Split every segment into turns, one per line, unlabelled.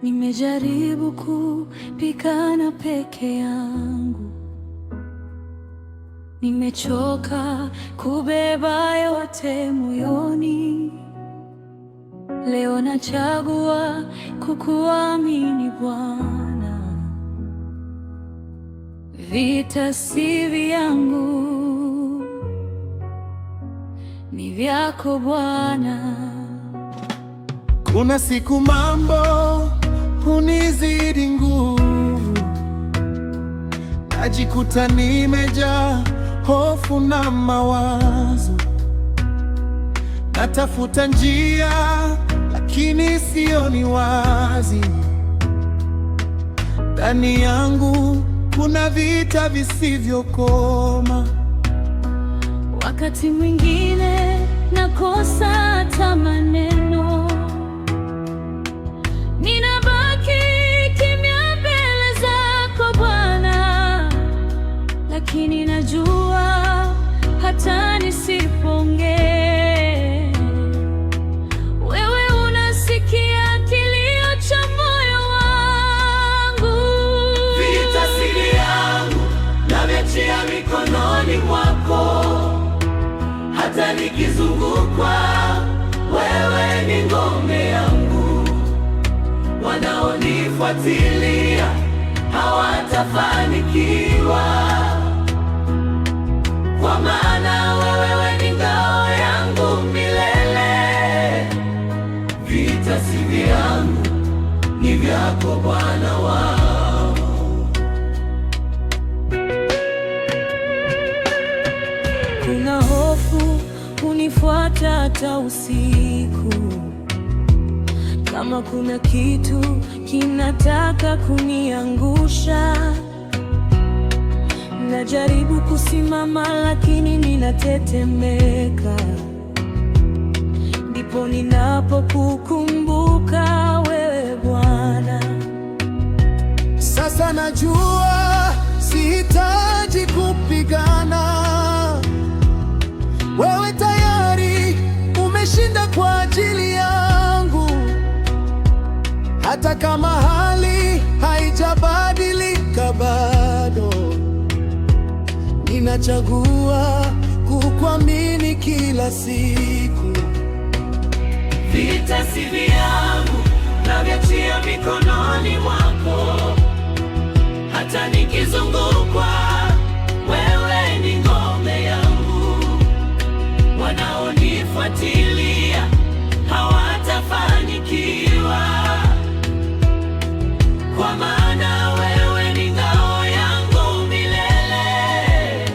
Nimejaribu kupigana peke yangu, nimechoka kubeba yote moyoni. Leo nachagua kukuamini Bwana. Vita si vyangu, ni vyako Bwana.
Kuna siku mambo hunizidi nguvu, najikuta nimejaa hofu na mawazo. Natafuta njia lakini sioni wazi. Ndani yangu kuna vita visivyokoma.
Wakati mwingine nakosa hata maneno, ninabaki kimya mbele zako Bwana, lakini najua hata nisipoongea, wewe unasikia kilio cha moyo wangu.
Vita si vyangu, naviachia mikononi mwako. Hata nikizungukwa, wewe ni ngome yangu. Wanaonifuatilia hawatafanikiwa, kwa maana wewe ni ngao yangu milele. Vita si vyangu, ni vyako Bwana wangu.
Kuna hofu hunifuata hata usiku, kama kuna kitu kinataka kuniangusha. Najaribu kusimama lakini ninatetemeka. Ndipo ninapokukumbuka wewe Bwana.
Sasa najua sihitaji kupigana. Wewe tayari umeshinda kwa ajili yangu. Hata kama hali haijabadilika bado, ninachagua kukuamini kila siku.
Vita si vyangu, naviachia mikononi mwako. Hata nikizungukwa, wewe ni ngome yangu. Wanaonifuatilia hawatafanikiwa, kwa maana wewe ni ngao yangu milele.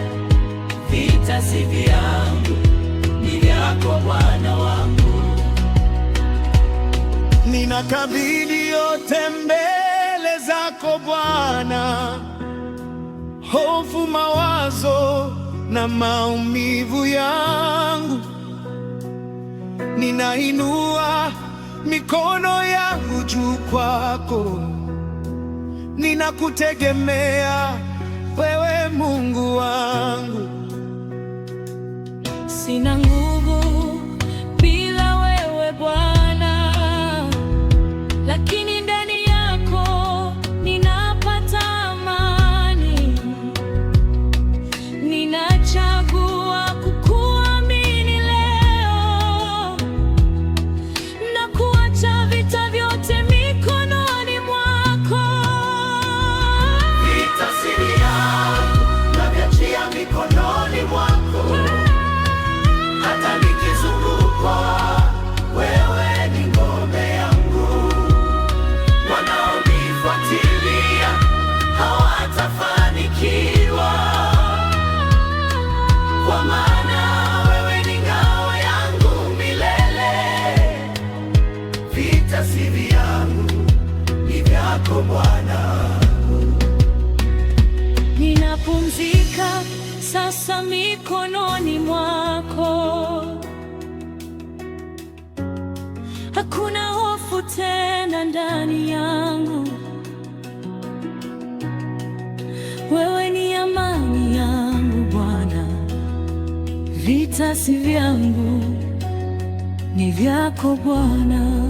Vita si vyangu, ni vyako Bwana wangu.
Ninakabidhi yote mbele zako Bwana, hofu, mawazo na maumivu yangu. Ninainua mikono yangu juu kwako, ninakutegemea wewe Mungu wangu.
Sina nguvu bila wewe Bwana, lakini ndani yako ninapata amani. Ninachagua kukuamini leo na kuacha vita vyote mikononi mwako.
Vita si vyangu, naviachia mikononi mwako. Hata nikizungukwa, wewe ni ngome yangu. Wanaonifuatilia hawatafanikiwa, kwa maana wewe ni ngao yangu milele. Vita si vyangu, ni vyako Bwana.
Ninapumzika sasa mikononi mwako. Hakuna hofu tena ndani yangu. Wewe ni amani yangu Bwana. Vita si vyangu, ni vyako Bwana.